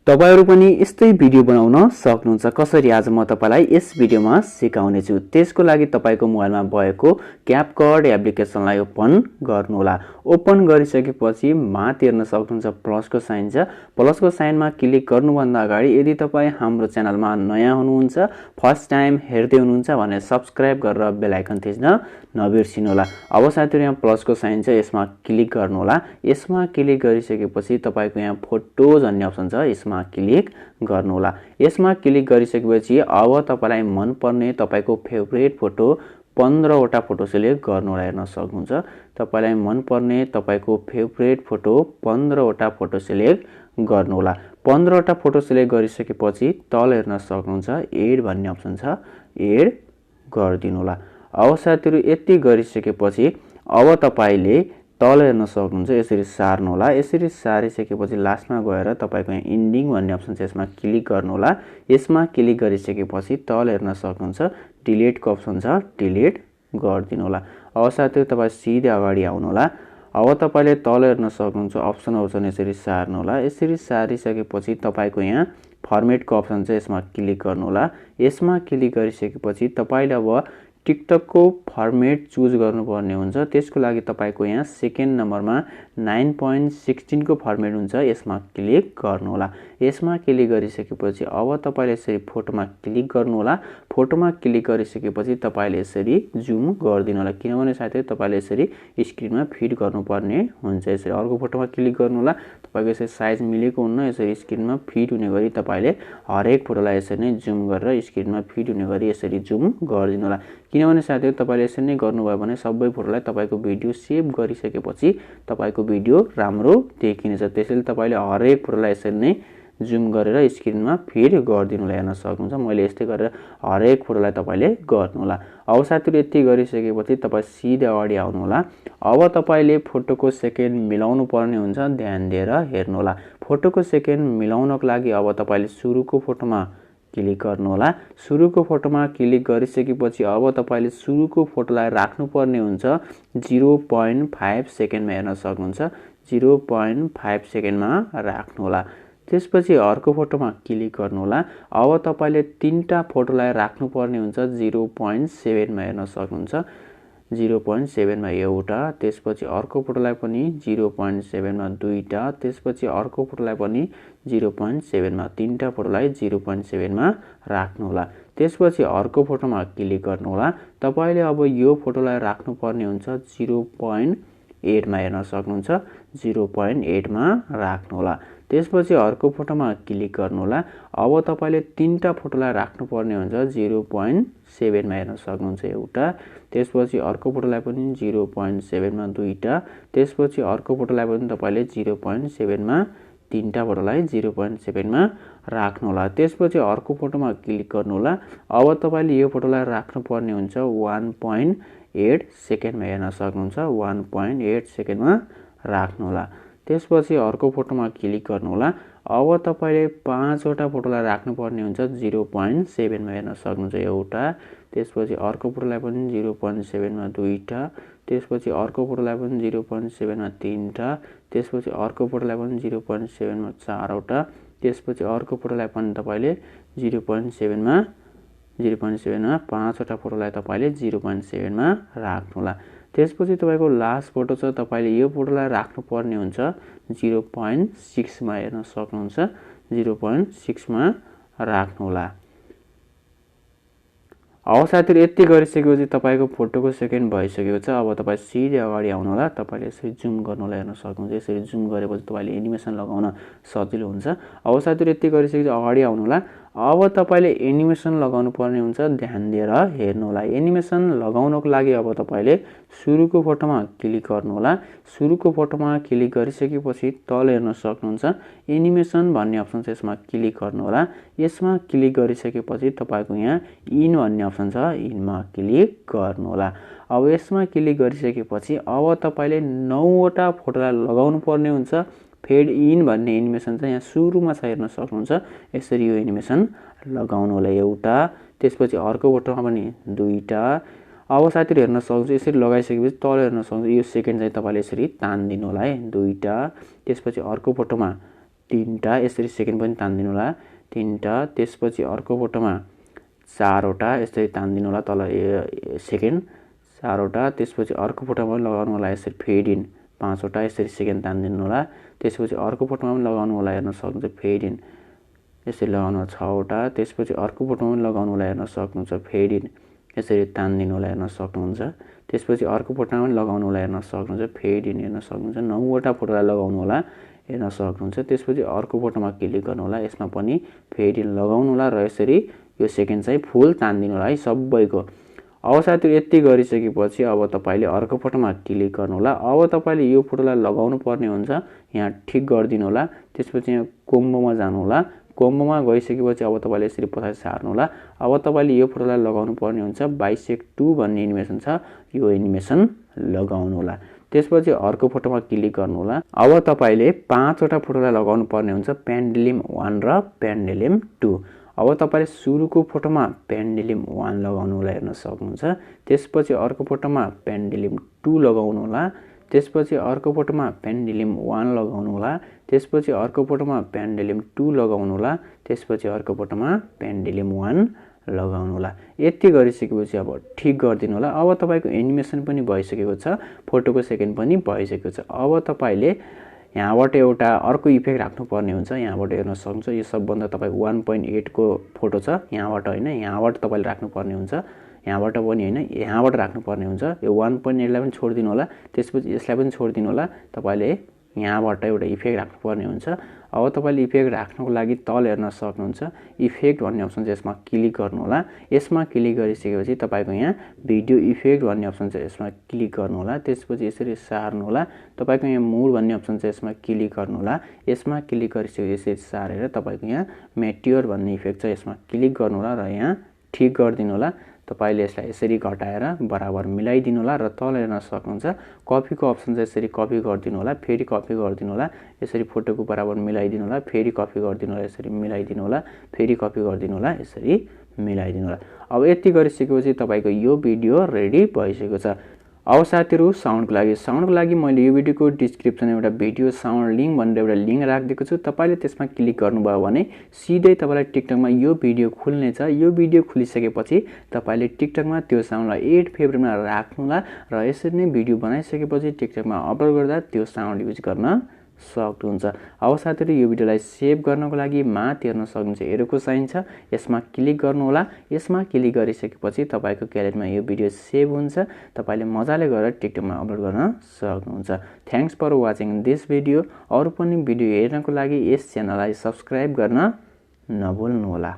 तपाईहरु पनि यस्तै भिडियो बनाउन सक्नुहुन्छ। कसरी आज म तपाईलाई यस भिडियोमा सिकाउने छु। त्यसको लागि तपाईको मोबाइलमा भएको क्यापकट एप्लिकेसनलाई ओपन गर्नुहोला। ओपन गरिसकेपछि माथि हेर्न सक्नुहुन्छ प्लसको साइन छ। प्लसको साइनमा क्लिक गर्नुभन्दा अगाडि यदि तपाई हाम्रो च्यानलमा नयाँ हुनुहुन्छ, फर्स्ट टाइम हेर्दै हुनुहुन्छ भने सब्स्क्राइब गरेर बेल आइकन थिच्न नबिर्सिनुहोला। अब साथीहरु यहाँ प्लसको साइन छ, यसमा क्लिक गर्नुहोला। यसमा क्लिक गरिसकेपछि तपाईको यहाँ फोटोज भन्ने अप्सन छ, यसमा क्लिक गर्नुहोला। यसमा क्लिक गरिसकेपछि अब तपाईलाई मन पर्ने तपाईको फेभरेट फोटो 15 वटा फोटो सिलेक्ट गर्नुहोला। हेर्न सक्नुहुन्छ तपाईलाई मन पर्ने तपाईको फेभरेट फोटो 15 वटा फोटो सिलेक्ट गर्नुहोला। 15 वटा फोटो सिलेक्ट गरिसकेपछि तल हेर्न सक्नुहुन्छ एड भन्ने अप्सन छ, एड गरिदिनुहोला। अब साथीहरु यति गरिसकेपछि अब तपाईले तल हेर्न सक्नुहुन्छ यसरी सार्नुहोला। यसरी सारिसकेपछि लास्टमा गएर तपाईको यहाँ एन्डिङ भन्ने अप्सन छ, यसमा क्लिक गर्नुहोला। यसमा क्लिक गरिसकेपछि तल हेर्न सक्नुहुन्छ डिलिटको अप्सन छ, डिलिट गरिदिनुहोला। अब साथीहरु तपाई सिधै अगाडि आउनुहोला। अब तपाईले तल हेर्न सक्नुहुन्छ अप्सन यसरी सार्नुहोला। यसरी सारिसकेपछि तपाईको यहाँ फर्मेटको अप्सन छ, यसमा क्लिक गर्नुहोला। यसमा क्लिक गरिसकेपछि तपाईले अब टिकटकको फर्मेट चुज गर्नुपर्ने हुन्छ। त्यसको लागि तपाईको यहाँ सेकेन्ड नम्बरमा 9.16 को फर्मेट हुन्छ, यसमा क्लिक गर्नुहोला। यसमा क्लिक गरिसकेपछि अब तपाईले यसरी फोटोमा क्लिक गर्नुहोला। फोटोमा क्लिक गरिसकेपछि तपाईले यसरी जुम गरिदिनुहोला, किनभने साथै तपाईले यसरी स्क्रिनमा फिट गर्नुपर्ने हुन्छ। यसरी अर्को फोटोमा क्लिक गर्नुहोला। तपाईको यसरी साइज मिलेको हुन्न, यसरी स्क्रिनमा फिट हुने गरी तपाईले हरेक फोटोलाई यसरी नै जुम गरेर स्क्रिनमा फिट हुने गरी यसरी जुम गरिदिनुहोला। किनभने साथीहरु तपाईले यसरी नै गर्नुभयो भने सबै फोटोलाई तपाईको भिडियो सेभ गरिसकेपछि तपाईको भिडियो राम्रो देखिनेछ। त्यसैले तपाईले हरेक फोटोलाई यसरी नै जुम गरेर स्क्रिनमा फिट गरिदिनुहोला। हेर्न सक्नुहुन्छ मैले यस्तै गरेर हरेक फोटोलाई तपाईले गर्नुहोला। अब साथीहरु यति गरिसकेपछि तपाई सिधै अगाडि आउनुहोला। अब तपाईले फोटोको सेकेन्ड मिलाउनु पर्ने हुन्छ, ध्यान दिएर हेर्नुहोला। फोटोको सेकेन्ड मिलाउनको लागि अब तपाईले सुरुको फोटोमा क्लिक गर्नुहोला। सुरुको फोटोमा क्लिक गरिसकेपछि अब तपाईले सुरुको फोटोलाई राख्नुपर्ने हुन्छ 0.5 सेकेन्डमा। हेर्न सक्नुहुन्छ 0.5 सेकेन्डमा राख्नुहोला। त्यसपछि अर्को फोटोमा क्लिक गर्नुहोला। अब तपाईले तीनटा फोटोलाई राख्नुपर्ने हुन्छ 0.7 मा। हेर्न सक्नुहुन्छ 0.7 मा एउटा, त्यसपछि अर्को फोटोलाई पनि 0.7 मा दुईटा, त्यसपछि अर्को फोटोलाई पनि 0.7 मा, तीनटा फोटोलाई 0.7 मा राख्नुहोला। त्यसपछि अर्को फोटोमा क्लिक गर्नुहोला। तपाईले अब यो फोटोलाई राख्नुपर्ने हुन्छ 0.8 मा। हेर्न सक्नुहुन्छ 0.8 मा राख्नुहोला। त्यसपछि अर्को फोटोमा क्लिक गर्नुहोला। अब तपाईले तीनटा फोटोलाई राख्नुपर्ने हुन्छ 0.7 मा। हेर्न सक्नुहुन्छ एउटा, त्यसपछि अर्को फोटोलाई पनि 0.7 मा दुईटा, त्यसपछि अर्को फोटोलाई पनि तपाईले 0.7 मा, तीनटा फोटोलाई 0.7 मा राख्नुहोला। त्यसपछि अर्को फोटोमा क्लिक गर्नुहोला। अब तपाईले यो फोटोलाई राख्नुपर्ने हुन्छ 1.8 सेकेन्डमा। हेर्न सक्नुहुन्छ 1.8 सेकेन्डमा राख्नुहोला। त्यसपछि अर्को फोटोमा क्लिक गर्नुहोला। अब तपाईले 5 वटा फोटोलाई राख्नुपर्ने हुन्छ 0.7 मा। हेर्न सक्नुहुन्छ एउटा, त्यसपछि अर्को फोटोलाई पनि 0.7 मा दुईटा, त्यसपछि अर्को फोटोलाई पनि 0.7 मा तीनटा, त्यसपछि अर्को फोटोलाई पनि 0.7 मा 4 वटा, त्यसपछि अर्को फोटोलाई पनि तपाईले 0.7 मा 5 वटा फोटोलाई तपाईले 0.7 मा राख्नुहोला। त्यसपछि तपाईको लास्ट फोटो छ, तपाईले यो फोटोलाई राख्नुपर्ने हुन्छ 0.6 मा। हेर्न सक्नुहुन्छ 0.6 मा राख्नुहोला। अब साथीहरु यति गरिसकेपछि तपाईको फोटोको सेकेन्ड भइसकेको छ। अब तपाई सिधै अगाडि आउनुहोला। तपाईले यसरी जुम गर्नुहोला। हेर्न सक्नुहुन्छ यसरी जुम गरेपछि तपाईले एनिमेसन लगाउन सजिलो हुन्छ। अब साथीहरु यति गरिसकेपछि अगाडि आउनुहोला। अब तपाईले एनिमेसन लगाउनु पर्ने हुन्छ, ध्यान दिएर हेर्नुहोला। एनिमेसन लगाउनको लागि अब तपाईले सुरुको फोटोमा क्लिक गर्नुहोला। सुरुको फोटोमा क्लिक गरिसकेपछि तल हेर्न सक्नुहुन्छ एनिमेसन भन्ने अप्सन छ, यसमा क्लिक गर्नुहोला। यसमा क्लिक गरिसकेपछि तपाईको यहाँ इन भन्ने अप्सन छ, इनमा क्लिक गर्नुहोला। अब यसमा क्लिक गरिसकेपछि अब तपाईले 9 वटा फोटोलाई लगाउनु पर्ने हुन्छ। फेड इन भन्ने एनिमेसन चाहिँ यहाँ सुरुमा छ, हेर्न सक्नुहुन्छ यसरी यो एनिमेसन लगाउनु होला एउटा, त्यसपछि अर्को फोटोमा पनि दुईटा, अब साथीहरु हेर्न सक्नुहुन्छ यसरी लगाइसकेपछि तल हेर्न सक्नुहुन्छ यो सेकेन्ड चाहिँ तपाईले यसरी तान्दिनु होला है दुईटा त्यसपछि अर्को फोटोमा तीनटा यसरी सेकेन्ड पनि तान्दिनु होला तीनटा त्यसपछि अर्को फोटोमा चारवटा यसरी तान्दिनु होला तल सेकेन्ड चारवटा त्यसपछि अर्को फोटोमा पनि लगाउनु होला यसरी फेड इन पाँचवटा यसरी सेकेन्ड तान्दिनु होला त्यसपछि अर्को फोटोमा पनि लगाउनु होला हेर्न सक्नुहुन्छ फेड इन यसरी लगाउनु छवटा त्यसपछि अर्को फोटोमा पनि लगाउनु होला हेर्न सक्नुहुन्छ फेड इन यसरी तान्दिनु होला हेर्न सक्नुहुन्छ त्यसपछि अर्को फोटोमा पनि लगाउनु होला हेर्न सक्नुहुन्छ फेड इन हेर्न सक्नुहुन्छ नौवटा फोटोलाई लगाउनु होला हेर्न सक्नुहुन्छ त्यसपछि अर्को फोटोमा क्लिक गर्नु होला यसमा पनि फेड इन लगाउनु होला र यसरी यो सेकेन्ड चाहिँ फुल तान्दिनु होला है सबैको अब साथीहरु यति गरिसकेपछि अब तपाईले अर्को फोटोमा क्लिक गर्नु होला अब तपाईले यो फोटोलाई लगाउनु पर्ने हुन्छ यहाँ ठीक गर्दिनु होला त्यसपछि यहाँ कोम्बोमा जानु होला कोम्बोमा गइसकेपछि अब तपाईले यसरी पछाडी सार्नु होला अब तपाईले यो फोटोलाई लगाउनु पर्ने हुन्छ बाइसेक्ट 2 भन्ने एनिमेसन छ यो एनिमेसन लगाउनु होला त्यसपछि अर्को फोटोमा क्लिक गर्नु होला अब तपाईले पाँचवटा फोटोलाई लगाउनु पर्ने हुन्छ पेन्डुलम 1 र पेन्डुलम 2 अब तपाईले सुरुको फोटोमा पेन्डुलम 1 लगाउनु होला हेर्न सक्नुहुन्छ त्यसपछि अर्को फोटोमा पेन्डुलम 2 लगाउनु होला त्यसपछि अर्को फोटोमा पेन्डुलम 1 लगाउनु होला त्यसपछि अर्को फोटोमा पेन्डुलम 2 लगाउनु होला त्यसपछि अर्को फोटोमा पेन्डुलम 1 लगाउनु होला यति गरिसकेपछि अब ठीक गर्दिनु होला अब तपाईको एनिमेसन पनि भइसकेको छ फोटोको सेकेन्ड पनि भइसकेको छ अब तपाईले यहाँबाट एउटा अर्को इफेक्ट राख्नु पर्ने हुन्छ यहाँबाट हेर्न सक्नुहुन्छ यो सबभन्दा तपाईको 1.8 को फोटो छ यहाँबाट हैन यहाँबाट तपाईले राख्नु पर्ने हुन्छ यहाँबाट पनि हैन यहाँबाट राख्नु पर्ने हुन्छ यो 1.8 लाई पनि छोड्दिनु होला त्यसपछि यसलाई पनि छोड्दिनु होला तपाईले यहाँबाट एउटा इफेक्ट राख्नु पर्ने हुन्छ अब तपाईले इफेक्ट राख्नको लागि तल हेर्न सक्नुहुन्छ इफेक्ट भन्ने अप्सन छ यसमा क्लिक गर्नु होला यसमा क्लिक गरिसकेपछि तपाईको यहाँ भिडियो इफेक्ट भन्ने अप्सन छ यसमा क्लिक गर्नु होला त्यसपछि यसरी सार्नु होला तपाईको यहाँ मुभ भन्ने अप्सन छ यसमा क्लिक गर्नु होला यसमा क्लिक गरिसकेपछि यसरी सारेर तपाईको यहाँ मेटियोर भन्ने इफेक्ट छ यसमा क्लिक गर्नु होला र यहाँ ठीक गर्दिनु होला तपाईले यसलाई यसरी घटाएर बराबर मिलाइदिनु होला र तल हेर्न सक्नुहुन्छ कपीको अप्सन चाहिँ यसरी कपी गर्दिनु होला फेरि कपी गर्दिनु होला यसरी फोटोको बराबर मिलाइदिनु होला फेरि कपी गर्दिनु होला यसरी मिलाइदिनु होला फेरि कपी गर्दिनु होला यसरी मिलाइदिनु होला अब यति गरिसकेपछि तपाईको यो भिडियो रेडी भइसकेको छ अब साथीहरु साउन्डको लागि मैले यो भिडियोको डिस्क्रिप्सनमा एउटा भिडियो साउन्ड लिंक भनेर एउटा लिंक राखिदिएको छु तपाईले त्यसमा क्लिक गर्नुभयो भने सिधै तपाईलाई टिकटकमा यो भिडियो खुल्नेछ यो भिडियो खुलिसकेपछि तपाईले टिकटकमा त्यो साउन्डलाई एड फेभरेटमा राख्नुला र यसरी नै भिडियो बनाइसकेपछि टिकटकमा अपलोड गर्दा त्यो साउन्ड युज गर्न सक्नुहुन्छ अब साथीहरु यो भिडियोलाई सेभ गर्नको लागि माथि हेर्न सक्नुहुन्छ एरोको साइन छ यसमा क्लिक गर्नु होला यसमा क्लिक गरिसकेपछि तपाईको ग्यालेरीमा यो भिडियो सेभ हुन्छ तपाईले मजाले गरेर टिकटकमा अपलोड गर्न सक्नुहुन्छ thanks for watching this video अरु पनि भिडियो हेर्नको लागि यस च्यानललाई सब्स्क्राइब गर्न नभुल्नु होला।